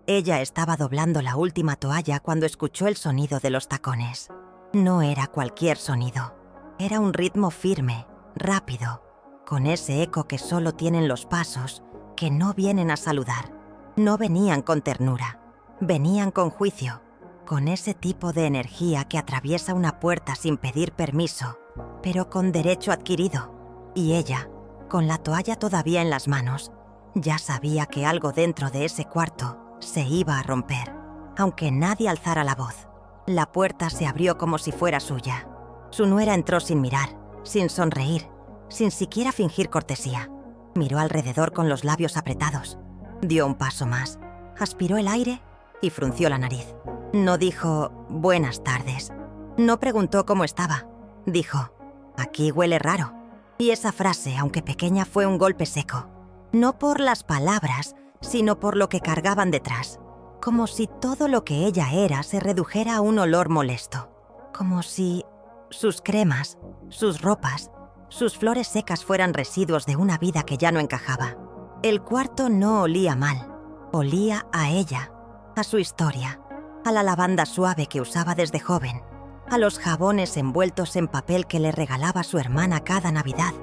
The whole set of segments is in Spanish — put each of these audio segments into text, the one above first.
Ella estaba doblando la última toalla cuando escuchó el sonido de los tacones. No era cualquier sonido. Era un ritmo firme, rápido, con ese eco que solo tienen los pasos que no vienen a saludar. No venían con ternura, venían con juicio, con ese tipo de energía que atraviesa una puerta sin pedir permiso, pero con derecho adquirido. Y ella, con la toalla todavía en las manos, ya sabía que algo dentro de ese cuarto se iba a romper, aunque nadie alzara la voz. La puerta se abrió como si fuera suya. Su nuera entró sin mirar, sin sonreír, sin siquiera fingir cortesía. Miró alrededor con los labios apretados. Dio un paso más, aspiró el aire y frunció la nariz. No dijo «buenas tardes». No preguntó cómo estaba. Dijo «aquí huele raro». Y esa frase, aunque pequeña, fue un golpe seco. No por las palabras, sino por lo que cargaban detrás. Como si todo lo que ella era se redujera a un olor molesto. Como si sus cremas, sus ropas, sus flores secas fueran residuos de una vida que ya no encajaba. El cuarto no olía mal. Olía a ella, a su historia, a la lavanda suave que usaba desde joven, a los jabones envueltos en papel que le regalaba su hermana cada Navidad,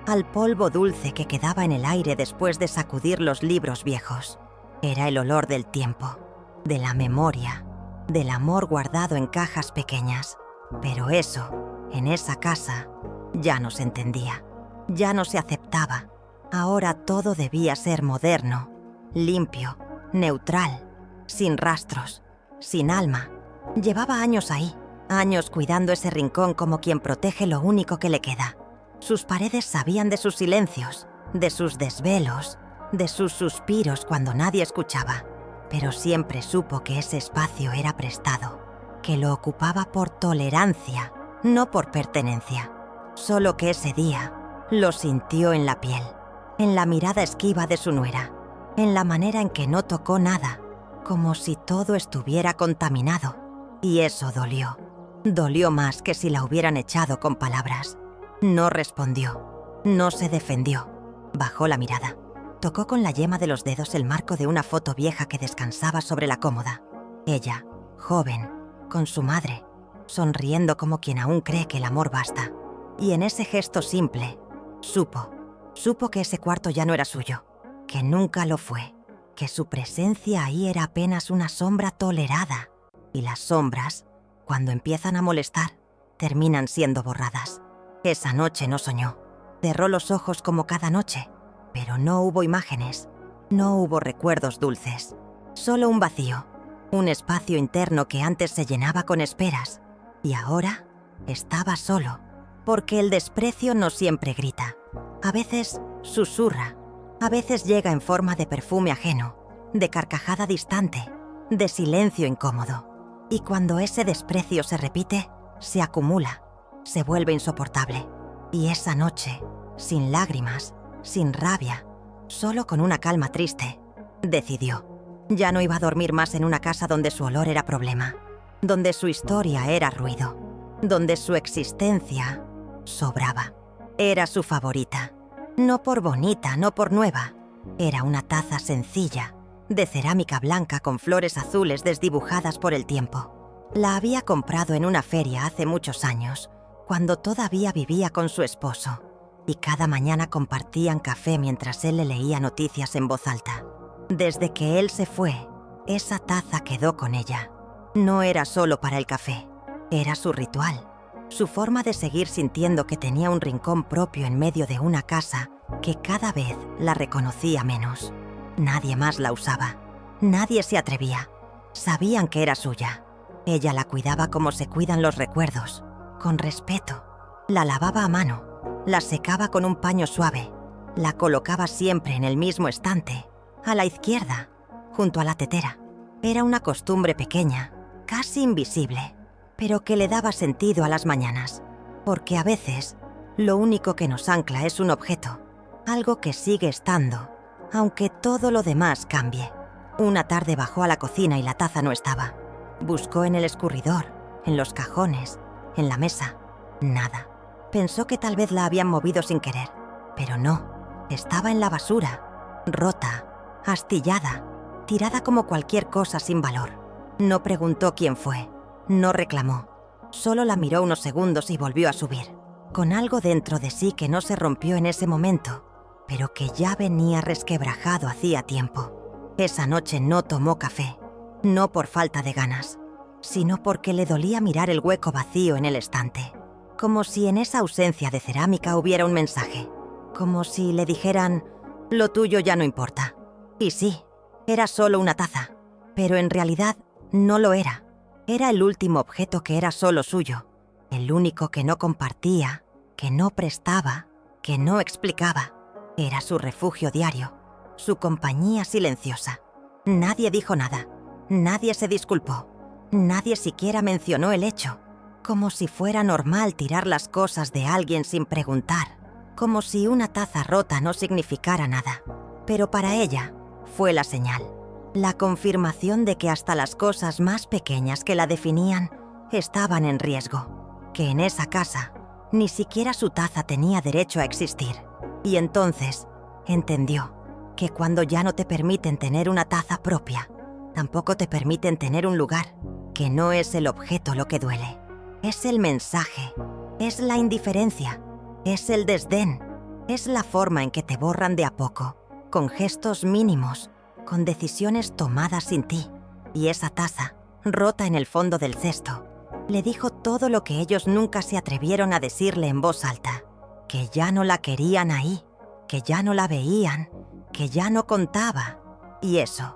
al polvo dulce que quedaba en el aire después de sacudir los libros viejos. Era el olor del tiempo, de la memoria, del amor guardado en cajas pequeñas. Pero eso, en esa casa, ya no se entendía, ya no se aceptaba. Ahora todo debía ser moderno, limpio, neutral, sin rastros, sin alma. Llevaba años ahí, años cuidando ese rincón como quien protege lo único que le queda. Sus paredes sabían de sus silencios, de sus desvelos, de sus suspiros cuando nadie escuchaba. Pero siempre supo que ese espacio era prestado, que lo ocupaba por tolerancia, no por pertenencia. Solo que ese día lo sintió en la piel, en la mirada esquiva de su nuera, en la manera en que no tocó nada, como si todo estuviera contaminado. Y eso dolió. Dolió más que si la hubieran echado con palabras. No respondió, no se defendió. Bajó la mirada. Tocó con la yema de los dedos el marco de una foto vieja que descansaba sobre la cómoda. Ella, joven, con su madre, sonriendo como quien aún cree que el amor basta. Y en ese gesto simple, supo que ese cuarto ya no era suyo, que nunca lo fue, que su presencia ahí era apenas una sombra tolerada. Y las sombras, cuando empiezan a molestar, terminan siendo borradas. Esa noche no soñó. Cerró los ojos como cada noche, pero no hubo imágenes, no hubo recuerdos dulces. Solo un vacío, un espacio interno que antes se llenaba con esperas, y ahora estaba solo, porque el desprecio no siempre grita. A veces susurra, a veces llega en forma de perfume ajeno, de carcajada distante, de silencio incómodo. Y cuando ese desprecio se repite, se acumula, se vuelve insoportable. Y esa noche, sin lágrimas, sin rabia, solo con una calma triste, decidió. Ya no iba a dormir más en una casa donde su olor era problema, donde su historia era ruido, donde su existencia sobraba. Era su favorita. No por bonita, no por nueva. Era una taza sencilla, de cerámica blanca con flores azules desdibujadas por el tiempo. La había comprado en una feria hace muchos años, cuando todavía vivía con su esposo, y cada mañana compartían café mientras él le leía noticias en voz alta. Desde que él se fue, esa taza quedó con ella. No era solo para el café, era su ritual, su forma de seguir sintiendo que tenía un rincón propio en medio de una casa que cada vez la reconocía menos. Nadie más la usaba, nadie se atrevía. Sabían que era suya. Ella la cuidaba como se cuidan los recuerdos, con respeto. La lavaba a mano, la secaba con un paño suave, la colocaba siempre en el mismo estante, a la izquierda, junto a la tetera. Era una costumbre pequeña, casi invisible, pero que le daba sentido a las mañanas, porque a veces lo único que nos ancla es un objeto, algo que sigue estando, aunque todo lo demás cambie. Una tarde bajó a la cocina y la taza no estaba. Buscó en el escurridor, en los cajones, en la mesa. Nada. Pensó que tal vez la habían movido sin querer, pero no. Estaba en la basura, rota, astillada. tirada como cualquier cosa sin valor. No preguntó quién fue, no reclamó. Solo la miró unos segundos y volvió a subir, con algo dentro de sí que no se rompió en ese momento, pero que ya venía resquebrajado hacía tiempo. Esa noche no tomó café, no por falta de ganas, sino porque le dolía mirar el hueco vacío en el estante, como si en esa ausencia de cerámica hubiera un mensaje, como si le dijeran: lo tuyo ya no importa. Y sí, era solo una taza, pero en realidad no lo era. Era el último objeto que era solo suyo, el único que no compartía, que no prestaba, que no explicaba. Era su refugio diario, su compañía silenciosa. Nadie dijo nada, nadie se disculpó, nadie siquiera mencionó el hecho, como si fuera normal tirar las cosas de alguien sin preguntar, como si una taza rota no significara nada. Pero para ella fue la señal, la confirmación de que hasta las cosas más pequeñas que la definían estaban en riesgo, que en esa casa ni siquiera su taza tenía derecho a existir. Y entonces entendió que cuando ya no te permiten tener una taza propia, tampoco te permiten tener un lugar, que no es el objeto lo que duele, es el mensaje, es la indiferencia, es el desdén, es la forma en que te borran de a poco, con gestos mínimos, con decisiones tomadas sin ti. Y esa taza, rota en el fondo del cesto, le dijo todo lo que ellos nunca se atrevieron a decirle en voz alta, que ya no la querían ahí, que ya no la veían, que ya no contaba. Y eso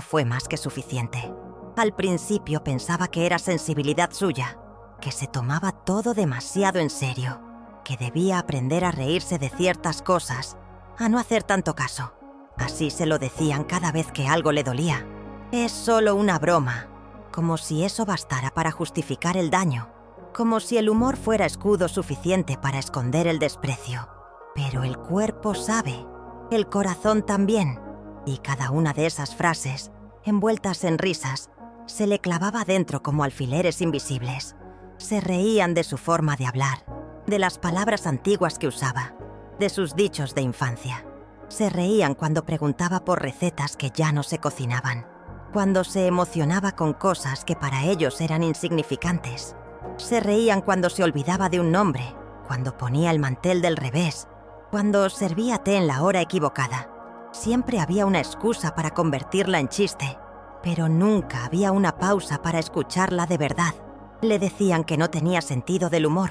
fue más que suficiente. Al principio pensaba que era sensibilidad suya, que se tomaba todo demasiado en serio, que debía aprender a reírse de ciertas cosas, a no hacer tanto caso. Así se lo decían cada vez que algo le dolía. Es solo una broma, como si eso bastara para justificar el daño, como si el humor fuera escudo suficiente para esconder el desprecio. Pero el cuerpo sabe, el corazón también, y cada una de esas frases, envueltas en risas, se le clavaba dentro como alfileres invisibles. Se reían de su forma de hablar, de las palabras antiguas que usaba, de sus dichos de infancia. Se reían cuando preguntaba por recetas que ya no se cocinaban, cuando se emocionaba con cosas que para ellos eran insignificantes. Se reían cuando se olvidaba de un nombre, cuando ponía el mantel del revés, cuando servía té en la hora equivocada. Siempre había una excusa para convertirla en chiste, pero nunca había una pausa para escucharla de verdad. Le decían que no tenía sentido del humor,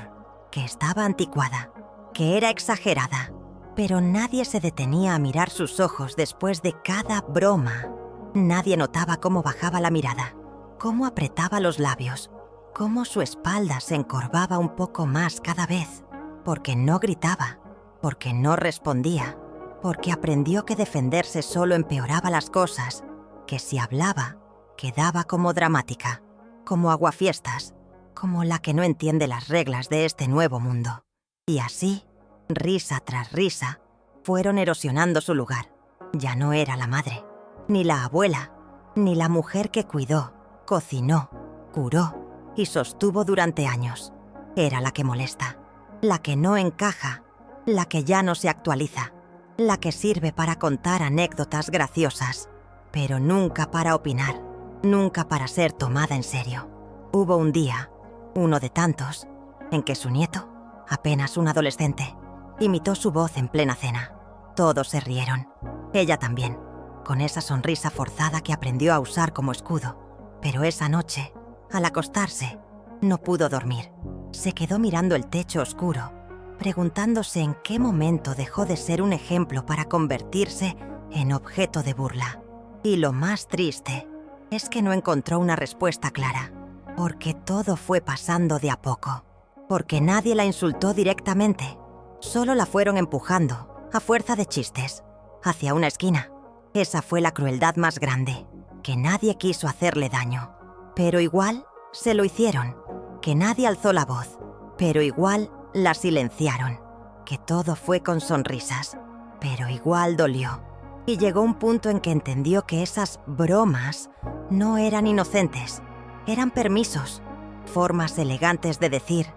que estaba anticuada, que era exagerada, pero nadie se detenía a mirar sus ojos después de cada broma. Nadie notaba cómo bajaba la mirada, cómo apretaba los labios, cómo su espalda se encorvaba un poco más cada vez, porque no gritaba, porque no respondía, porque aprendió que defenderse solo empeoraba las cosas, que si hablaba, quedaba como dramática, como aguafiestas, como la que no entiende las reglas de este nuevo mundo. Y así, risa tras risa, fueron erosionando su lugar. Ya no era la madre, ni la abuela, ni la mujer que cuidó, cocinó, curó y sostuvo durante años. Era la que molesta, la que no encaja, la que ya no se actualiza, la que sirve para contar anécdotas graciosas, pero nunca para opinar, nunca para ser tomada en serio. Hubo un día, uno de tantos, en que su nieto, apenas un adolescente, imitó su voz en plena cena. Todos se rieron, ella también, con esa sonrisa forzada que aprendió a usar como escudo. Pero esa noche, al acostarse, no pudo dormir. Se quedó mirando el techo oscuro, preguntándose en qué momento dejó de ser un ejemplo para convertirse en objeto de burla. Y lo más triste es que no encontró una respuesta clara, porque todo fue pasando de a poco, porque nadie la insultó directamente, solo la fueron empujando, a fuerza de chistes, hacia una esquina. Esa fue la crueldad más grande, que nadie quiso hacerle daño, pero igual se lo hicieron, que nadie alzó la voz, pero igual la silenciaron, que todo fue con sonrisas, pero igual dolió. Y llegó un punto en que entendió que esas bromas no eran inocentes, eran permisos, formas elegantes de decir: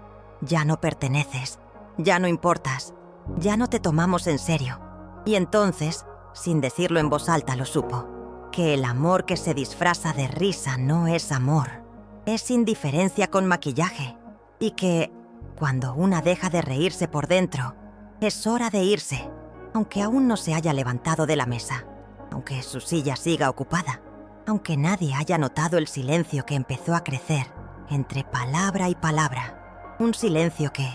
ya no perteneces, ya no importas, ya no te tomamos en serio. Y entonces, sin decirlo en voz alta, lo supo. que el amor que se disfraza de risa no es amor, es indiferencia con maquillaje, y que, cuando una deja de reírse por dentro, es hora de irse, aunque aún no se haya levantado de la mesa, aunque su silla siga ocupada, aunque nadie haya notado el silencio que empezó a crecer entre palabra y palabra, un silencio que,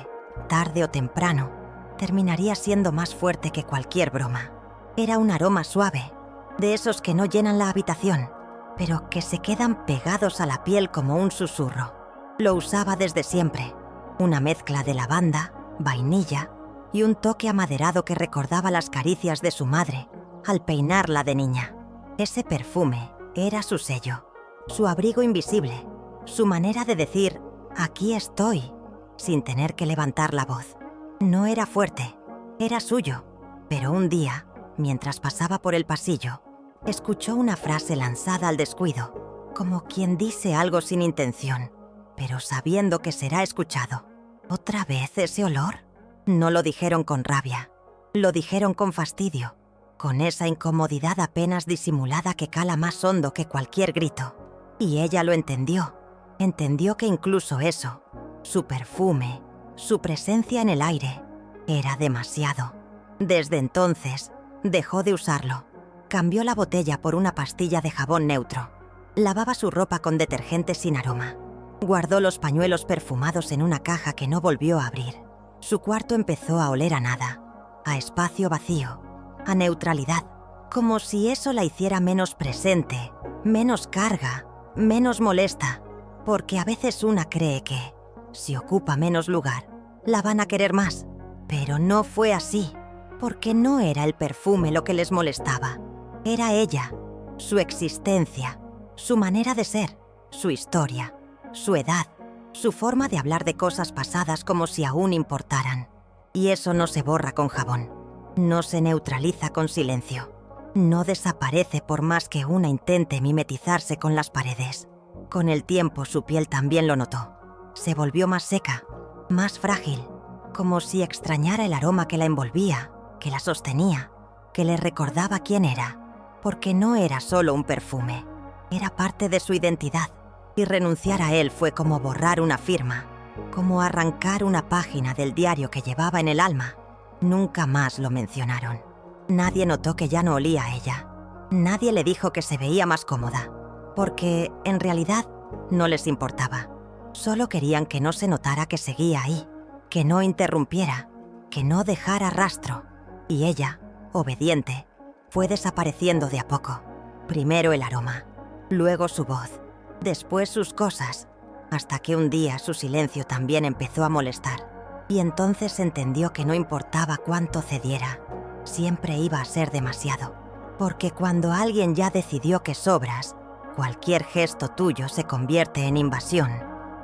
tarde o temprano, terminaría siendo más fuerte que cualquier broma. Era un aroma suave, de esos que no llenan la habitación, pero que se quedan pegados a la piel como un susurro. Lo usaba desde siempre, una mezcla de lavanda, vainilla y un toque amaderado que recordaba las caricias de su madre al peinarla de niña. Ese perfume era su sello, su abrigo invisible, su manera de decir «aquí estoy», sin tener que levantar la voz. No era fuerte, era suyo, pero un día, mientras pasaba por el pasillo, escuchó una frase lanzada al descuido, como quien dice algo sin intención, pero sabiendo que será escuchado. ¿Otra vez ese olor? No lo dijeron con rabia, lo dijeron con fastidio, con esa incomodidad apenas disimulada que cala más hondo que cualquier grito. Y ella lo entendió. Entendió que incluso eso, su perfume, su presencia en el aire, era demasiado. Desde entonces, dejó de usarlo. Cambió la botella por una pastilla de jabón neutro. Lavaba su ropa con detergente sin aroma. Guardó los pañuelos perfumados en una caja que no volvió a abrir. Su cuarto empezó a oler a nada, a espacio vacío, a neutralidad, como si eso la hiciera menos presente, menos carga, menos molesta, porque a veces una cree que, si ocupa menos lugar, la van a querer más. Pero no fue así, porque no era el perfume lo que les molestaba. Era ella, su existencia, su manera de ser, su historia, su edad, su forma de hablar de cosas pasadas como si aún importaran. Y eso no se borra con jabón, no se neutraliza con silencio, no desaparece por más que una intente mimetizarse con las paredes. Con el tiempo su piel también lo notó. Se volvió más seca, más frágil, como si extrañara el aroma que la envolvía, que la sostenía, que le recordaba quién era, porque no era solo un perfume, era parte de su identidad, y renunciar a él fue como borrar una firma, como arrancar una página del diario que llevaba en el alma. Nunca más lo mencionaron. Nadie notó que ya no olía a ella. Nadie le dijo que se veía más cómoda, porque, en realidad, no les importaba. Solo querían que no se notara que seguía ahí, que no interrumpiera, que no dejara rastro. Y ella, obediente, fue desapareciendo de a poco. Primero el aroma, luego su voz, después sus cosas, hasta que un día su silencio también empezó a molestar. Y entonces entendió que no importaba cuánto cediera, siempre iba a ser demasiado. Porque cuando alguien ya decidió que sobras, cualquier gesto tuyo se convierte en invasión.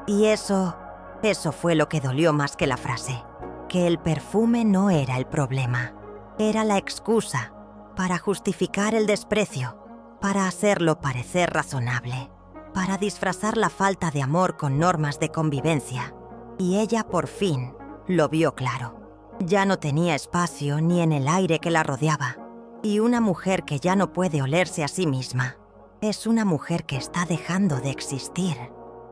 Y eso fue lo que dolió más que la frase. Que el perfume no era el problema. Era la excusa para justificar el desprecio, para hacerlo parecer razonable, para disfrazar la falta de amor con normas de convivencia. Y ella por fin lo vio claro. Ya no tenía espacio ni en el aire que la rodeaba. Y una mujer que ya no puede olerse a sí misma es una mujer que está dejando de existir.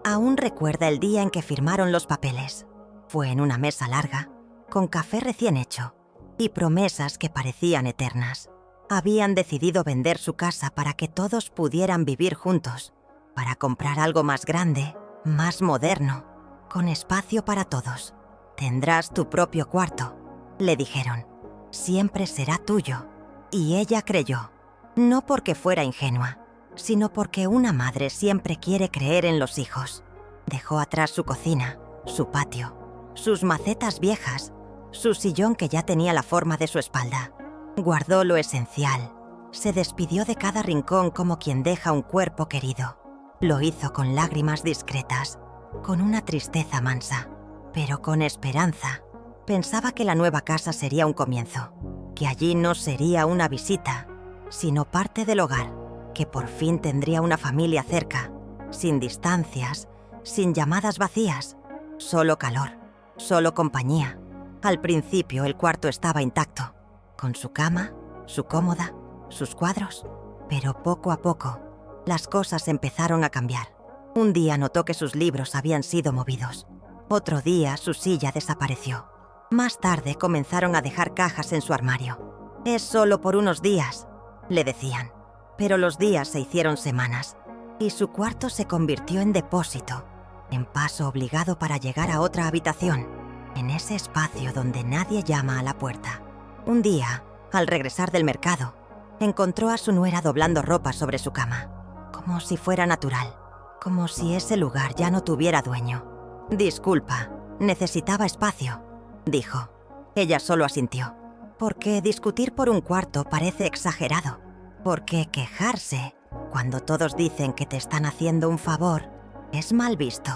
Aún recuerda el día en que firmaron los papeles. Fue en una mesa larga, con café recién hecho y promesas que parecían eternas. Habían decidido vender su casa para que todos pudieran vivir juntos, para comprar algo más grande, más moderno, con espacio para todos. Tendrás tu propio cuarto, le dijeron. Siempre será tuyo. Y ella creyó, no porque fuera ingenua, sino porque una madre siempre quiere creer en los hijos. Dejó atrás su cocina, su patio, sus macetas viejas, su sillón que ya tenía la forma de su espalda. Guardó lo esencial. Se despidió de cada rincón como quien deja un cuerpo querido. Lo hizo con lágrimas discretas, con una tristeza mansa, pero con esperanza. Pensaba que la nueva casa sería un comienzo, que allí no sería una visita, sino parte del hogar, que por fin tendría una familia cerca, sin distancias, sin llamadas vacías, solo calor, solo compañía. Al principio el cuarto estaba intacto, con su cama, su cómoda, sus cuadros, Pero poco a poco, las cosas empezaron a cambiar. Un día notó que sus libros habían sido movidos. Otro día, su silla desapareció. Más tarde comenzaron a dejar cajas en su armario. «Es solo por unos días», le decían. Pero los días se hicieron semanas, y su cuarto se convirtió en depósito, en paso obligado para llegar a otra habitación, en ese espacio donde nadie llama a la puerta. Un día, al regresar del mercado, encontró a su nuera doblando ropa sobre su cama, como si fuera natural, como si ese lugar ya no tuviera dueño. «Disculpa, necesitaba espacio», dijo. Ella solo asintió, porque discutir por un cuarto parece exagerado, porque quejarse, cuando todos dicen que te están haciendo un favor, es mal visto.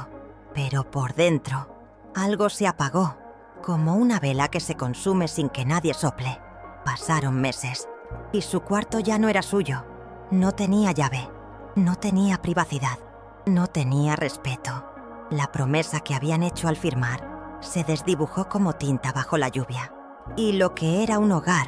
Pero por dentro, algo se apagó, como una vela que se consume sin que nadie sople. Pasaron meses, y su cuarto ya no era suyo. No tenía llave, no tenía privacidad, no tenía respeto. La promesa que habían hecho al firmar se desdibujó como tinta bajo la lluvia. Y lo que era un hogar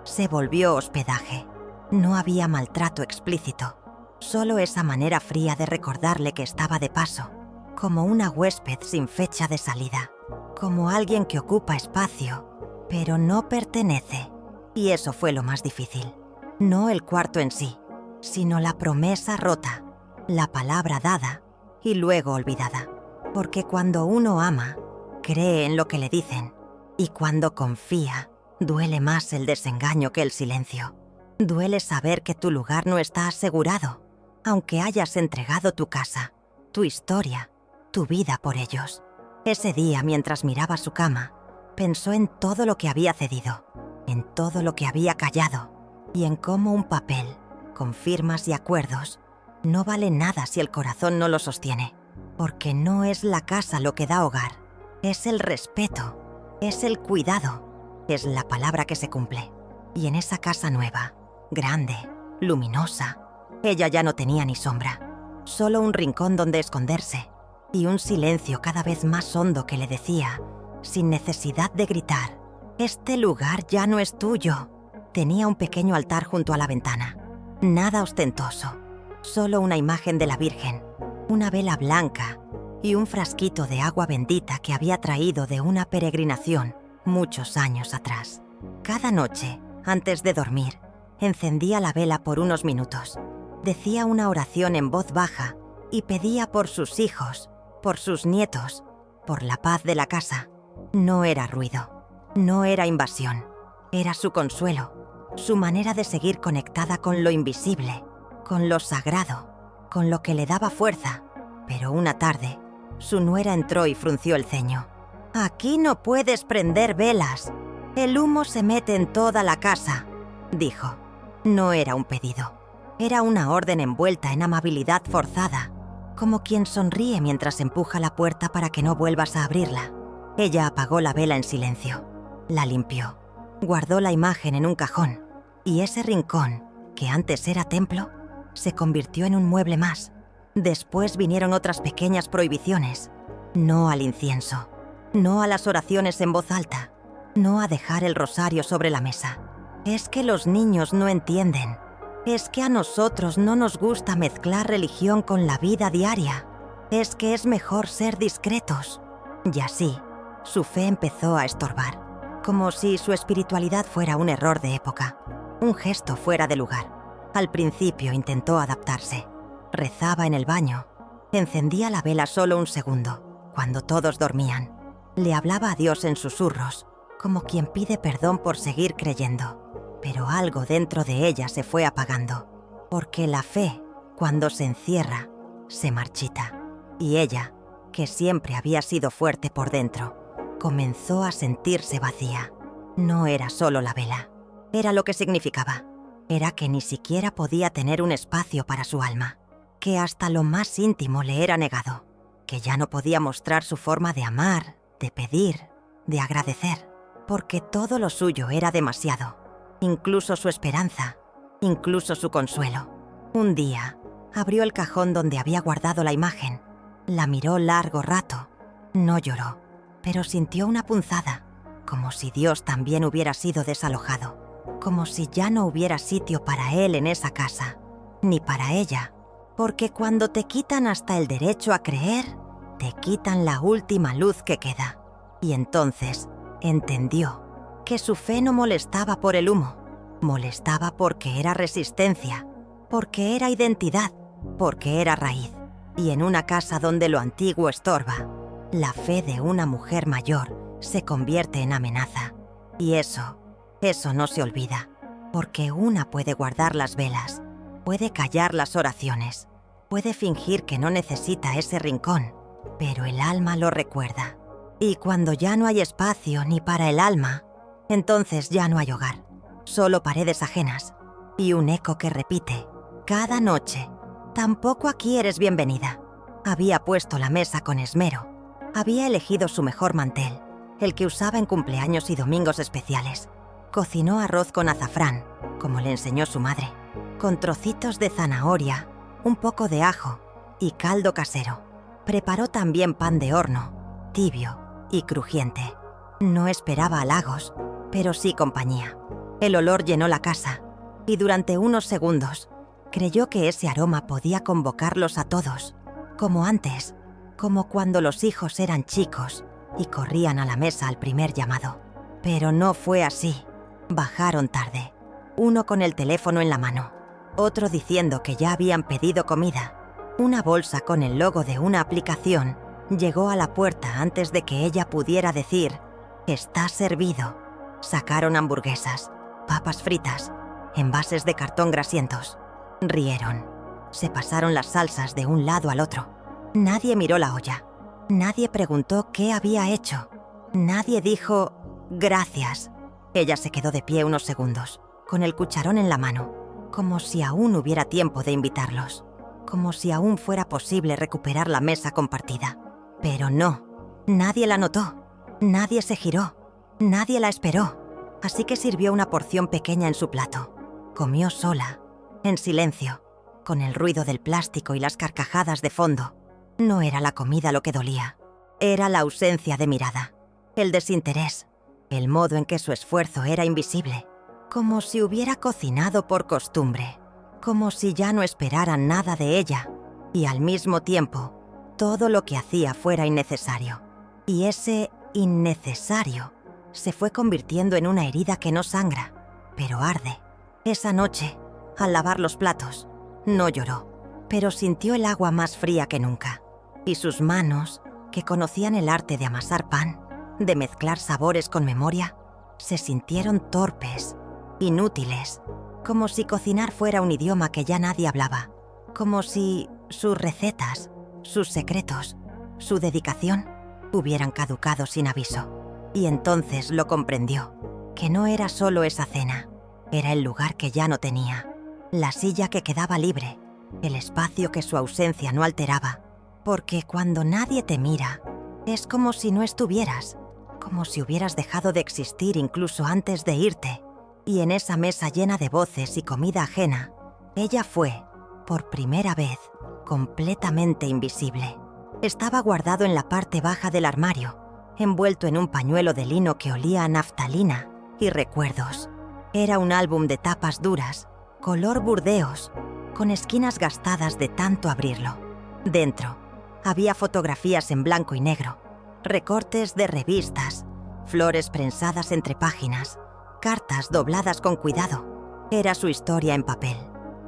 se volvió hospedaje. No había maltrato explícito, solo esa manera fría de recordarle que estaba de paso, como una huésped sin fecha de salida, como alguien que ocupa espacio, pero no pertenece. Y eso fue lo más difícil. No el cuarto en sí, sino la promesa rota, la palabra dada y luego olvidada. Porque cuando uno ama, cree en lo que le dicen, y cuando confía, duele más el desengaño que el silencio. Duele saber que tu lugar no está asegurado, aunque hayas entregado tu casa, tu historia, tu vida por ellos. Ese día, mientras miraba su cama, pensó en todo lo que había cedido, en todo lo que había callado, y en cómo un papel, con firmas y acuerdos, no vale nada si el corazón no lo sostiene, porque no es la casa lo que da hogar, es el respeto, es el cuidado, es la palabra que se cumple. Y en esa casa nueva, grande, luminosa, ella ya no tenía ni sombra, solo un rincón donde esconderse, y un silencio cada vez más hondo que le decía, sin necesidad de gritar: «Este lugar ya no es tuyo». Tenía un pequeño altar junto a la ventana, nada ostentoso, solo una imagen de la Virgen, una vela blanca y un frasquito de agua bendita que había traído de una peregrinación muchos años atrás. Cada noche, antes de dormir, encendía la vela por unos minutos, decía una oración en voz baja y pedía por sus hijos, por sus nietos, por la paz de la casa. No era ruido, no era invasión, era su consuelo, su manera de seguir conectada con lo invisible, con lo sagrado, con lo que le daba fuerza. Pero una tarde, su nuera entró y frunció el ceño. «Aquí no puedes prender velas. El humo se mete en toda la casa», dijo. No era un pedido, era una orden envuelta en amabilidad forzada, como quien sonríe mientras empuja la puerta para que no vuelvas a abrirla. Ella apagó la vela en silencio, la limpió, guardó la imagen en un cajón, y ese rincón, que antes era templo, se convirtió en un mueble más. Después vinieron otras pequeñas prohibiciones: no al incienso, no a las oraciones en voz alta, no a dejar el rosario sobre la mesa. Es que los niños no entienden. Es que a nosotros no nos gusta mezclar religión con la vida diaria. Es que es mejor ser discretos. Y así, su fe empezó a estorbar, como si su espiritualidad fuera un error de época, un gesto fuera de lugar. Al principio intentó adaptarse. Rezaba en el baño, encendía la vela solo un segundo, cuando todos dormían. Le hablaba a Dios en susurros, como quien pide perdón por seguir creyendo. Pero algo dentro de ella se fue apagando, porque la fe, cuando se encierra, se marchita. Y ella, que siempre había sido fuerte por dentro, comenzó a sentirse vacía. No era solo la vela, era lo que significaba. Era que ni siquiera podía tener un espacio para su alma, que hasta lo más íntimo le era negado, que ya no podía mostrar su forma de amar, de pedir, de agradecer, porque todo lo suyo era demasiado. Incluso su esperanza, incluso su consuelo. Un día, abrió el cajón donde había guardado la imagen, la miró largo rato. No lloró, pero sintió una punzada, como si Dios también hubiera sido desalojado, como si ya no hubiera sitio para él en esa casa. ni para ella, porque cuando te quitan hasta el derecho a creer, te quitan la última luz que queda. Y entonces entendió que su fe no molestaba por el humo, molestaba porque era resistencia, porque era identidad, porque era raíz. Y en una casa donde lo antiguo estorba, la fe de una mujer mayor se convierte en amenaza. Y eso no se olvida, porque una puede guardar las velas, puede callar las oraciones, puede fingir que no necesita ese rincón, pero el alma lo recuerda. Y cuando ya no hay espacio ni para el alma, entonces ya no hay hogar, solo paredes ajenas y un eco que repite cada noche: tampoco aquí eres bienvenida. Había puesto la mesa con esmero, había elegido su mejor mantel, el que usaba en cumpleaños y domingos especiales. Cocinó arroz con azafrán, como le enseñó su madre, con trocitos de zanahoria, un poco de ajo y caldo casero. Preparó también pan de horno, tibio y crujiente. No esperaba halagos, pero sí compañía. El olor llenó la casa y durante unos segundos creyó que ese aroma podía convocarlos a todos, como antes, como cuando los hijos eran chicos y corrían a la mesa al primer llamado. Pero no fue así. Bajaron tarde, uno con el teléfono en la mano, otro diciendo que ya habían pedido comida. Una bolsa con el logo de una aplicación llegó a la puerta antes de que ella pudiera decir: «Está servido». Sacaron hamburguesas, papas fritas, envases de cartón grasientos. Rieron. Se pasaron las salsas de un lado al otro. Nadie miró la olla. Nadie preguntó qué había hecho. Nadie dijo «gracias». Ella se quedó de pie unos segundos, con el cucharón en la mano, como si aún hubiera tiempo de invitarlos, como si aún fuera posible recuperar la mesa compartida. Pero no, nadie la notó, nadie se giró, nadie la esperó, así que sirvió una porción pequeña en su plato. Comió sola, en silencio, con el ruido del plástico y las carcajadas de fondo. No era la comida lo que dolía, era la ausencia de mirada, el desinterés, el modo en que su esfuerzo era invisible, como si hubiera cocinado por costumbre, como si ya no esperaran nada de ella, y al mismo tiempo, todo lo que hacía fuera innecesario. Y ese innecesario se fue convirtiendo en una herida que no sangra, pero arde. Esa noche, al lavar los platos, no lloró, pero sintió el agua más fría que nunca, y sus manos, que conocían el arte de amasar pan, de mezclar sabores con memoria, se sintieron torpes, inútiles, como si cocinar fuera un idioma que ya nadie hablaba, como si sus recetas, sus secretos, su dedicación hubieran caducado sin aviso. Y entonces lo comprendió, que no era solo esa cena, era el lugar que ya no tenía, la silla que quedaba libre, el espacio que su ausencia no alteraba, porque cuando nadie te mira, es como si no estuvieras, como si hubieras dejado de existir incluso antes de irte. Y en esa mesa llena de voces y comida ajena, ella fue, por primera vez, completamente invisible. Estaba guardado en la parte baja del armario, envuelto en un pañuelo de lino que olía a naftalina y recuerdos. Era un álbum de tapas duras, color burdeos, con esquinas gastadas de tanto abrirlo. Dentro, había fotografías en blanco y negro, recortes de revistas, flores prensadas entre páginas, cartas dobladas con cuidado. Era su historia en papel,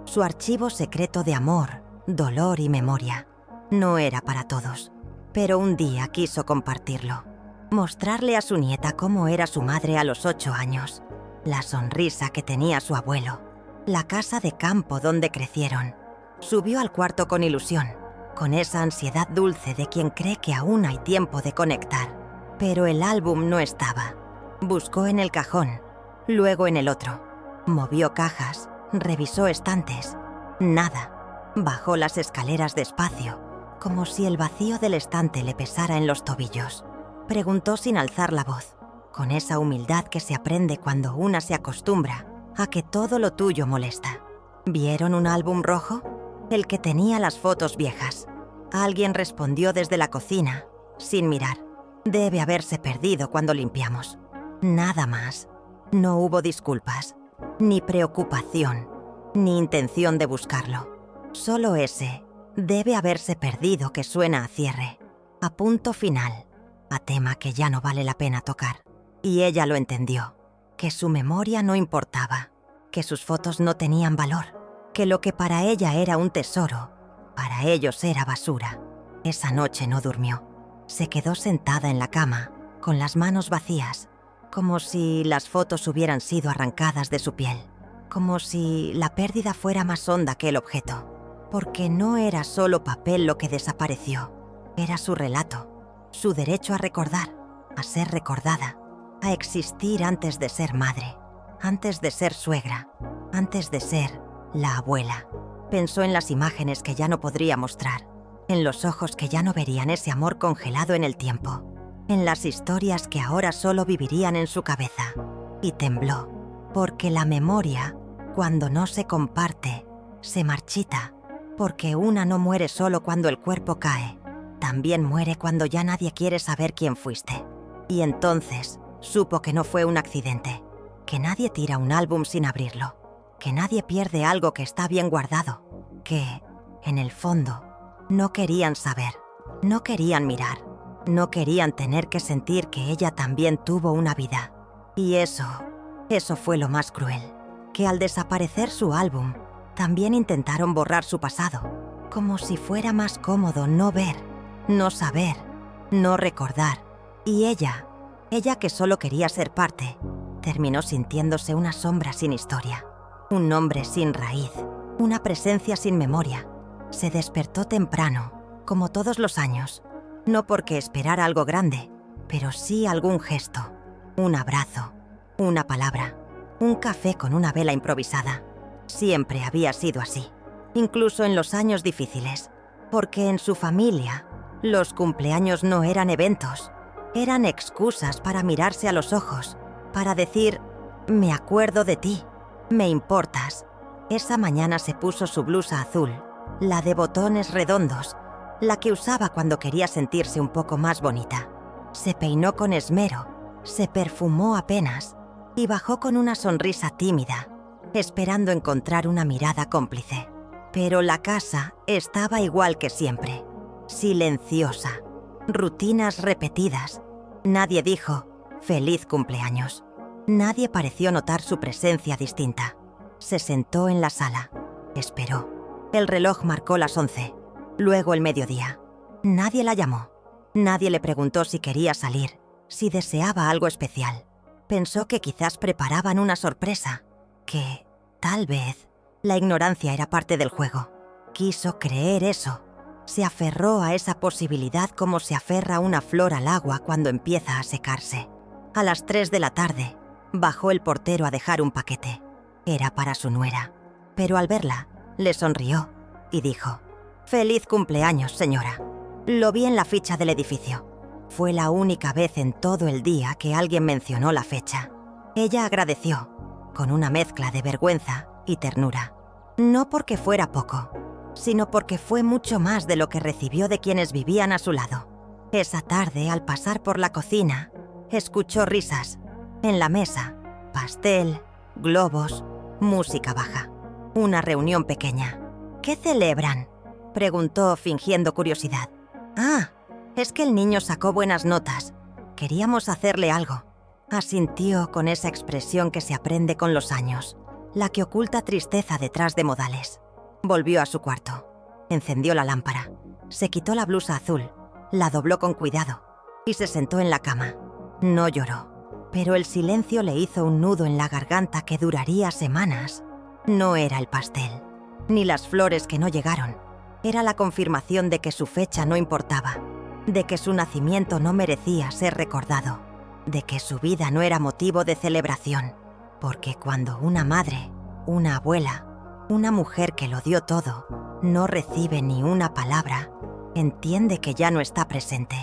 su archivo secreto de amor, dolor y memoria. No era para todos, pero un día quiso compartirlo, mostrarle a su nieta cómo era su madre a los 8 años, la sonrisa que tenía su abuelo, la casa de campo donde crecieron. Subió al cuarto con ilusión, con esa ansiedad dulce de quien cree que aún hay tiempo de conectar. Pero el álbum no estaba. Buscó en el cajón, luego en el otro. Movió cajas, revisó estantes. Nada. Bajó las escaleras despacio, como si el vacío del estante le pesara en los tobillos. Preguntó sin alzar la voz, con esa humildad que se aprende cuando una se acostumbra a que todo lo tuyo molesta. ¿Vieron un álbum rojo? El que tenía las fotos viejas. Alguien respondió desde la cocina, sin mirar. Debe haberse perdido cuando limpiamos. Nada más. No hubo disculpas, ni preocupación. ni intención de buscarlo. Solo ese debe haberse perdido que suena a cierre, a punto final, a tema que ya no vale la pena tocar. Y ella lo entendió, que su memoria no importaba, que sus fotos no tenían valor, que lo que para ella era un tesoro, para ellos era basura. Esa noche no durmió. Se quedó sentada en la cama, con las manos vacías, como si las fotos hubieran sido arrancadas de su piel, como si la pérdida fuera más honda que el objeto, porque no era solo papel lo que desapareció, era su relato, su derecho a recordar, a ser recordada, a existir antes de ser madre, antes de ser suegra, antes de ser la abuela. Pensó en las imágenes que ya no podría mostrar, en los ojos que ya no verían ese amor congelado en el tiempo, en las historias que ahora solo vivirían en su cabeza. Y tembló, porque la memoria, cuando no se comparte, se marchita, porque una no muere solo cuando el cuerpo cae, también muere cuando ya nadie quiere saber quién fuiste. Y entonces supo que no fue un accidente, que nadie tira un álbum sin abrirlo, que nadie pierde algo que está bien guardado, que, en el fondo, no querían saber, no querían mirar, no querían tener que sentir que ella también tuvo una vida. Y eso fue lo más cruel, que al desaparecer su álbum, también intentaron borrar su pasado, como si fuera más cómodo no ver, no saber, no recordar. Y ella que solo quería ser parte, terminó sintiéndose una sombra sin historia, un nombre sin raíz, una presencia sin memoria. Se despertó temprano, como todos los años, no porque esperara algo grande, pero sí algún gesto, un abrazo, una palabra, un café con una vela improvisada. Siempre había sido así, incluso en los años difíciles, porque en su familia los cumpleaños no eran eventos, eran excusas para mirarse a los ojos, para decir, me acuerdo de ti, me importas. Esa mañana se puso su blusa azul, la de botones redondos, la que usaba cuando quería sentirse un poco más bonita. Se peinó con esmero, se perfumó apenas y bajó con una sonrisa tímida, esperando encontrar una mirada cómplice. Pero la casa estaba igual que siempre, silenciosa, rutinas repetidas. Nadie dijo, «Feliz cumpleaños». Nadie pareció notar su presencia distinta. Se sentó en la sala, esperó. El reloj marcó las 11, luego el mediodía. Nadie la llamó. Nadie le preguntó si quería salir, si deseaba algo especial. Pensó que quizás preparaban una sorpresa, que, tal vez, la ignorancia era parte del juego. Quiso creer eso. Se aferró a esa posibilidad como se aferra una flor al agua cuando empieza a secarse. A las 3 de la tarde, bajó el portero a dejar un paquete. Era para su nuera. Pero al verla, le sonrió y dijo, «Feliz cumpleaños, señora». Lo vi en la ficha del edificio. Fue la única vez en todo el día que alguien mencionó la fecha. Ella agradeció, con una mezcla de vergüenza y ternura. No porque fuera poco, sino porque fue mucho más de lo que recibió de quienes vivían a su lado. Esa tarde, al pasar por la cocina, escuchó risas. En la mesa, pastel, globos, música baja. Una reunión pequeña. «¿Qué celebran?», preguntó fingiendo curiosidad. «Ah, es que el niño sacó buenas notas. Queríamos hacerle algo». Asintió con esa expresión que se aprende con los años, la que oculta tristeza detrás de modales. Volvió a su cuarto. Encendió la lámpara. Se quitó la blusa azul, la dobló con cuidado y se sentó en la cama. No lloró, pero el silencio le hizo un nudo en la garganta que duraría semanas. No era el pastel, ni las flores que no llegaron. Era la confirmación de que su fecha no importaba, de que su nacimiento no merecía ser recordado, de que su vida no era motivo de celebración. Porque cuando una madre, una abuela, una mujer que lo dio todo, no recibe ni una palabra, entiende que ya no está presente,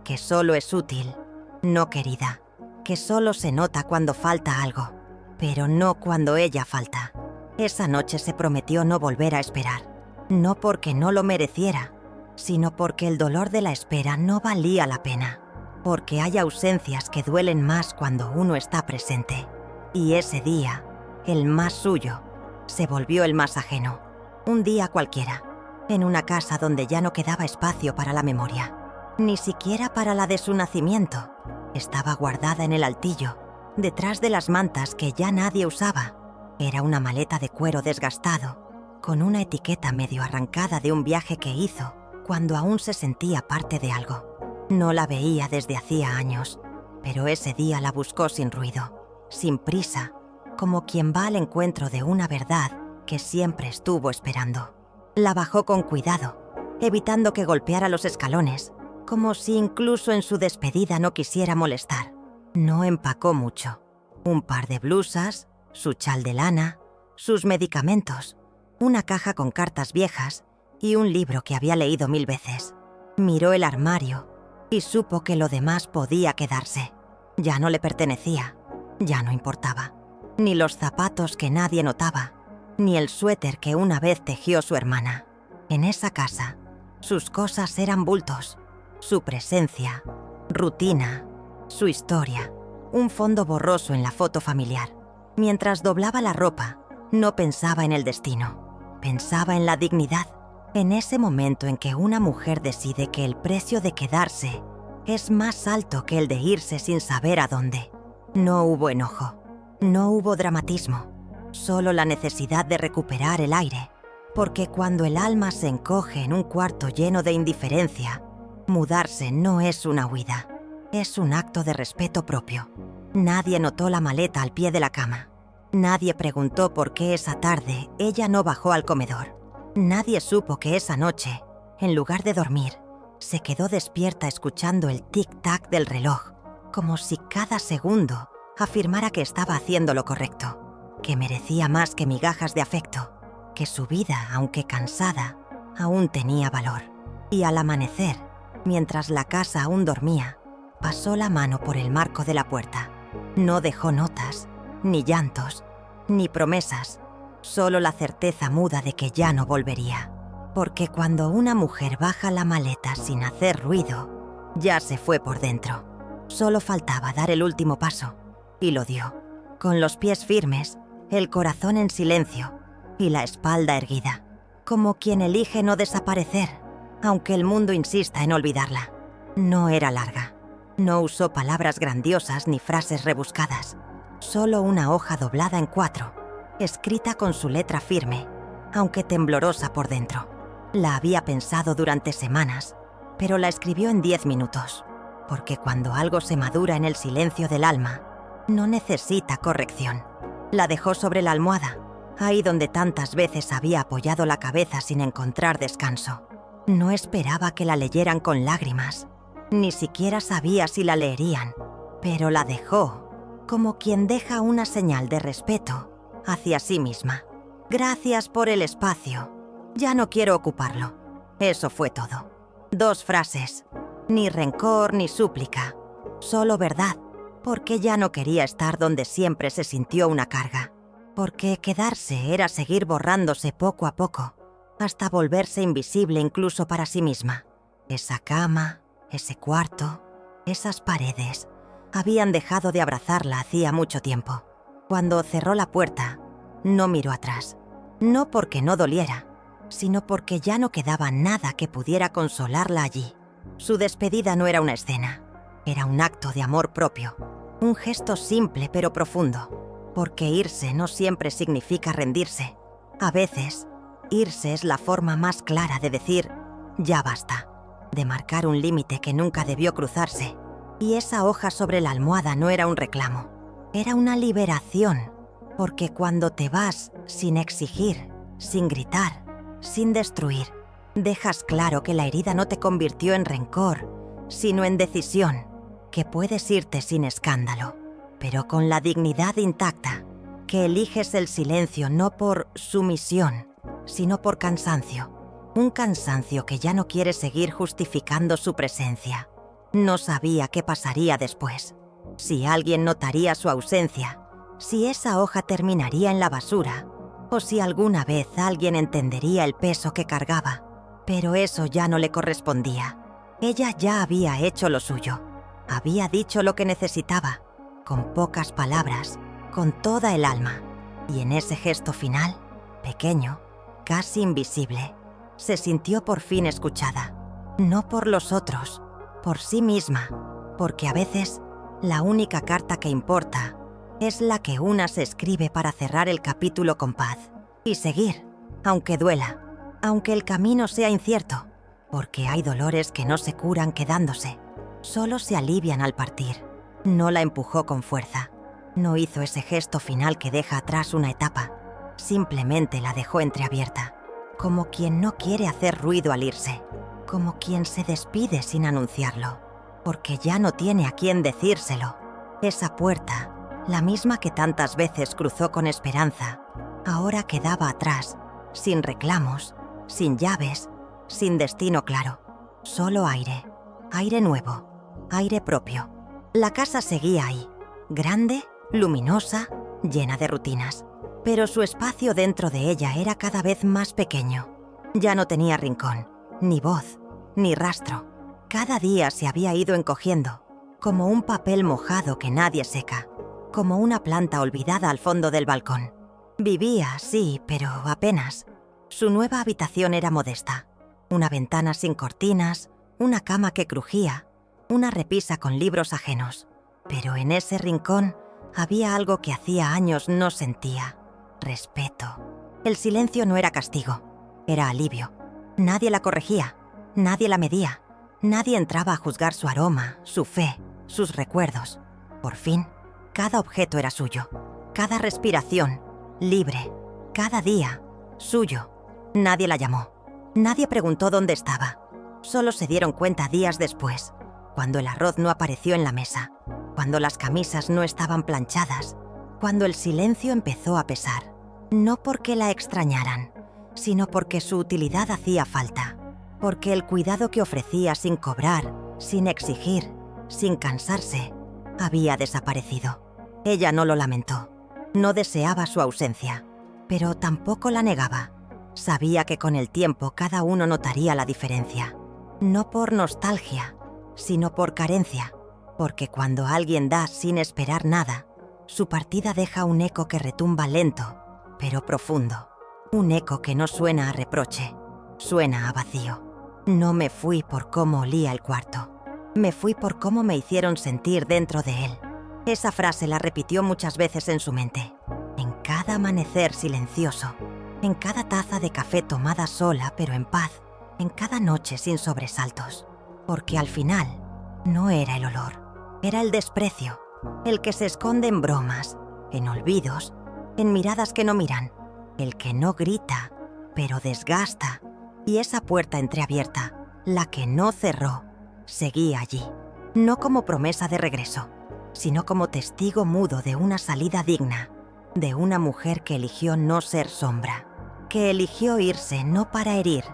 que solo es útil, no querida, que solo se nota cuando falta algo, pero no cuando ella falta. Esa noche se prometió no volver a esperar, no porque no lo mereciera, sino porque el dolor de la espera no valía la pena, porque hay ausencias que duelen más cuando uno está presente. Y ese día, el más suyo, Se volvió el más ajeno. Un día cualquiera, en una casa donde ya no quedaba espacio para la memoria, ni siquiera para la de su nacimiento. Estaba guardada en el altillo, detrás de las mantas que ya nadie usaba. Era una maleta de cuero desgastado, con una etiqueta medio arrancada de un viaje que hizo cuando aún se sentía parte de algo. No la veía desde hacía años, pero ese día la buscó sin ruido, sin prisa, como quien va al encuentro de una verdad que siempre estuvo esperando. La bajó con cuidado, evitando que golpeara los escalones, como si incluso en su despedida no quisiera molestar. No empacó mucho. Un par de blusas, su chal de lana, sus medicamentos, una caja con cartas viejas y un libro que había leído 1000 veces. Miró el armario y supo que lo demás podía quedarse. Ya no le pertenecía, ya no importaba. Ni los zapatos que nadie notaba, ni el suéter que una vez tejió su hermana. En esa casa, sus cosas eran bultos, su presencia, rutina, su historia, un fondo borroso en la foto familiar. Mientras doblaba la ropa, no pensaba en el destino, pensaba en la dignidad, en ese momento en que una mujer decide que el precio de quedarse es más alto que el de irse sin saber a dónde. No hubo enojo, no hubo dramatismo, solo la necesidad de recuperar el aire, porque cuando el alma se encoge en un cuarto lleno de indiferencia, mudarse no es una huida, es un acto de respeto propio. Nadie notó la maleta al pie de la cama. Nadie preguntó por qué esa tarde ella no bajó al comedor. Nadie supo que esa noche, en lugar de dormir, se quedó despierta escuchando el tic-tac del reloj, como si cada segundo afirmara que estaba haciendo lo correcto, que merecía más que migajas de afecto, que su vida, aunque cansada, aún tenía valor. Y al amanecer, mientras la casa aún dormía, pasó la mano por el marco de la puerta. No dejó notas, ni llantos, ni promesas, solo la certeza muda de que ya no volvería. Porque cuando una mujer baja la maleta sin hacer ruido, ya se fue por dentro. Solo faltaba dar el último paso, y lo dio, con los pies firmes, el corazón en silencio y la espalda erguida, como quien elige no desaparecer, aunque el mundo insista en olvidarla. No era larga, no usó palabras grandiosas ni frases rebuscadas, solo una hoja doblada en 4, escrita con su letra firme, aunque temblorosa por dentro. La había pensado durante semanas, pero la escribió en 10 minutos, porque cuando algo se madura en el silencio del alma, no necesita corrección. La dejó sobre la almohada, ahí donde tantas veces había apoyado la cabeza sin encontrar descanso. No esperaba que la leyeran con lágrimas, ni siquiera sabía si la leerían, pero la dejó, como quien deja una señal de respeto hacia sí misma. Gracias por el espacio. Ya no quiero ocuparlo. Eso fue todo. 2 frases. Ni rencor ni súplica. Solo verdad. Porque ya no quería estar donde siempre se sintió una carga. Porque quedarse era seguir borrándose poco a poco, hasta volverse invisible incluso para sí misma. Esa cama, ese cuarto, esas paredes, habían dejado de abrazarla hacía mucho tiempo. Cuando cerró la puerta, no miró atrás. No porque no doliera, sino porque ya no quedaba nada que pudiera consolarla allí. Su despedida no era una escena, era un acto de amor propio, un gesto simple pero profundo, porque irse no siempre significa rendirse. A veces, irse es la forma más clara de decir, ya basta, de marcar un límite que nunca debió cruzarse. Y esa hoja sobre la almohada no era un reclamo, era una liberación, porque cuando te vas sin exigir, sin gritar, sin destruir, dejas claro que la herida no te convirtió en rencor, sino en decisión, que puedes irte sin escándalo, pero con la dignidad intacta, que eliges el silencio no por sumisión, sino por cansancio, un cansancio que ya no quiere seguir justificando su presencia. No sabía qué pasaría después, si alguien notaría su ausencia, si esa hoja terminaría en la basura, o si alguna vez alguien entendería el peso que cargaba. Pero eso ya no le correspondía. Ella ya había hecho lo suyo, había dicho lo que necesitaba, con pocas palabras, con toda el alma, y en ese gesto final pequeño, casi invisible. Se sintió por fin escuchada. No por los otros, por sí misma, porque a veces la única carta que importa es la que una se escribe para cerrar el capítulo con paz y seguir, aunque duela, aunque el camino sea incierto, porque hay dolores que no se curan quedándose, solo se alivian al partir. No la empujó con fuerza, no hizo ese gesto final que deja atrás una etapa, simplemente la dejó entreabierta, como quien no quiere hacer ruido al irse, como quien se despide sin anunciarlo, porque ya no tiene a quién decírselo. Esa puerta, la misma que tantas veces cruzó con esperanza, ahora quedaba atrás, sin reclamos, sin llaves, sin destino claro. Solo aire, aire nuevo, aire propio. La casa seguía ahí, grande, luminosa, llena de rutinas. Pero su espacio dentro de ella era cada vez más pequeño. Ya no tenía rincón, ni voz, ni rastro. Cada día se había ido encogiendo, como un papel mojado que nadie seca, como una planta olvidada al fondo del balcón. Vivía, sí, pero apenas. Su nueva habitación era modesta. Una ventana sin cortinas, una cama que crujía, una repisa con libros ajenos. Pero en ese rincón había algo que hacía años no sentía. Respeto. El silencio no era castigo, era alivio. Nadie la corregía, nadie la medía, nadie entraba a juzgar su aroma, su fe, sus recuerdos. Por fin, cada objeto era suyo, cada respiración, libre, cada día, suyo. Nadie la llamó, nadie preguntó dónde estaba. Solo se dieron cuenta días después, cuando el arroz no apareció en la mesa, cuando las camisas no estaban planchadas, cuando el silencio empezó a pesar. No porque la extrañaran, sino porque su utilidad hacía falta, porque el cuidado que ofrecía sin cobrar, sin exigir, sin cansarse, había desaparecido. Ella no lo lamentó, no deseaba su ausencia, pero tampoco la negaba. Sabía que con el tiempo cada uno notaría la diferencia, no por nostalgia, sino por carencia, porque cuando alguien da sin esperar nada, su partida deja un eco que retumba lento, pero profundo. Un eco que no suena a reproche, suena a vacío. No me fui por cómo olía el cuarto. Me fui por cómo me hicieron sentir dentro de él. Esa frase la repitió muchas veces en su mente. En cada amanecer silencioso, en cada taza de café tomada sola pero en paz, en cada noche sin sobresaltos. Porque al final, no era el olor, era el desprecio, el que se esconde en bromas, en olvidos, en miradas que no miran, el que no grita, pero desgasta. Y esa puerta entreabierta, la que no cerró, seguía allí, no como promesa de regreso, sino como testigo mudo de una salida digna, de una mujer que eligió no ser sombra, que eligió irse no para herir,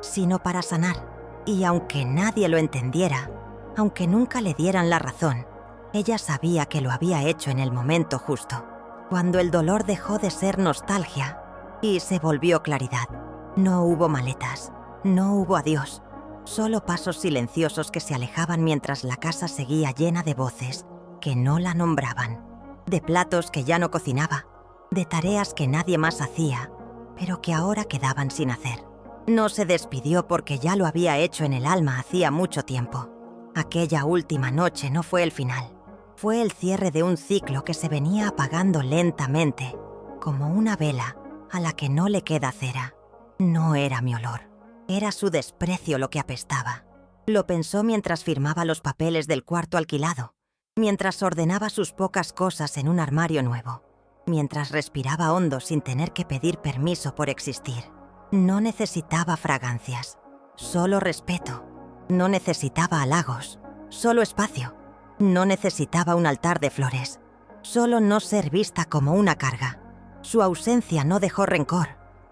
sino para sanar. Y aunque nadie lo entendiera, aunque nunca le dieran la razón, ella sabía que lo había hecho en el momento justo, cuando el dolor dejó de ser nostalgia y se volvió claridad. No hubo maletas, no hubo adiós, solo pasos silenciosos que se alejaban mientras la casa seguía llena de voces que no la nombraban, de platos que ya no cocinaba, de tareas que nadie más hacía, pero que ahora quedaban sin hacer. No se despidió porque ya lo había hecho en el alma hacía mucho tiempo. Aquella última noche no fue el final. Fue el cierre de un ciclo que se venía apagando lentamente, como una vela a la que no le queda cera. No era mi olor, era su desprecio lo que apestaba. Lo pensó mientras firmaba los papeles del cuarto alquilado, mientras ordenaba sus pocas cosas en un armario nuevo, mientras respiraba hondo sin tener que pedir permiso por existir. No necesitaba fragancias, solo respeto. No necesitaba halagos, solo espacio. No necesitaba un altar de flores, solo no ser vista como una carga. Su ausencia no dejó rencor,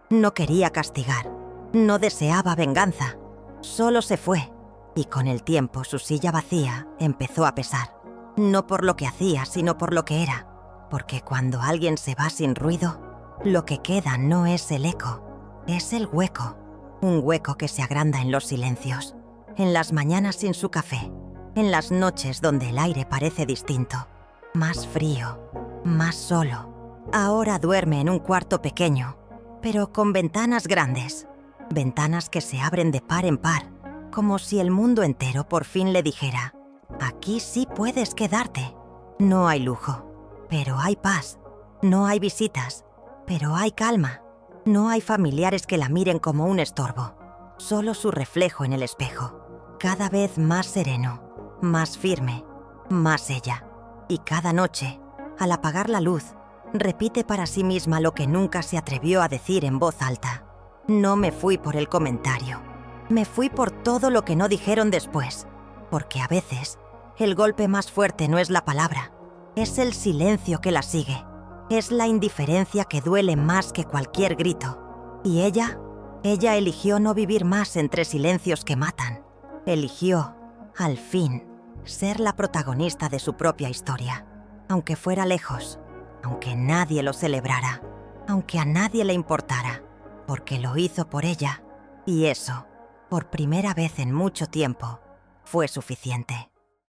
no quería castigar, no deseaba venganza, solo se fue. Y con el tiempo su silla vacía empezó a pesar, no por lo que hacía, sino por lo que era. Porque cuando alguien se va sin ruido, lo que queda no es el eco, es el hueco. Un hueco que se agranda en los silencios, en las mañanas sin su café, en las noches donde el aire parece distinto, más frío, más solo. Ahora duerme en un cuarto pequeño, pero con ventanas grandes, ventanas que se abren de par en par, como si el mundo entero por fin le dijera: aquí sí puedes quedarte. No hay lujo, pero hay paz. No hay visitas, pero hay calma. No hay familiares que la miren como un estorbo, solo su reflejo en el espejo, cada vez más sereno, más firme, más ella. Y cada noche, al apagar la luz, repite para sí misma lo que nunca se atrevió a decir en voz alta: no me fui por el comentario, me fui por todo lo que no dijeron después, porque a veces el golpe más fuerte no es la palabra, es el silencio que la sigue. Es la indiferencia que duele más que cualquier grito. Y ella eligió no vivir más entre silencios que matan. Eligió, al fin, ser la protagonista de su propia historia. Aunque fuera lejos, aunque nadie lo celebrara, aunque a nadie le importara, porque lo hizo por ella. Y eso, por primera vez en mucho tiempo, fue suficiente.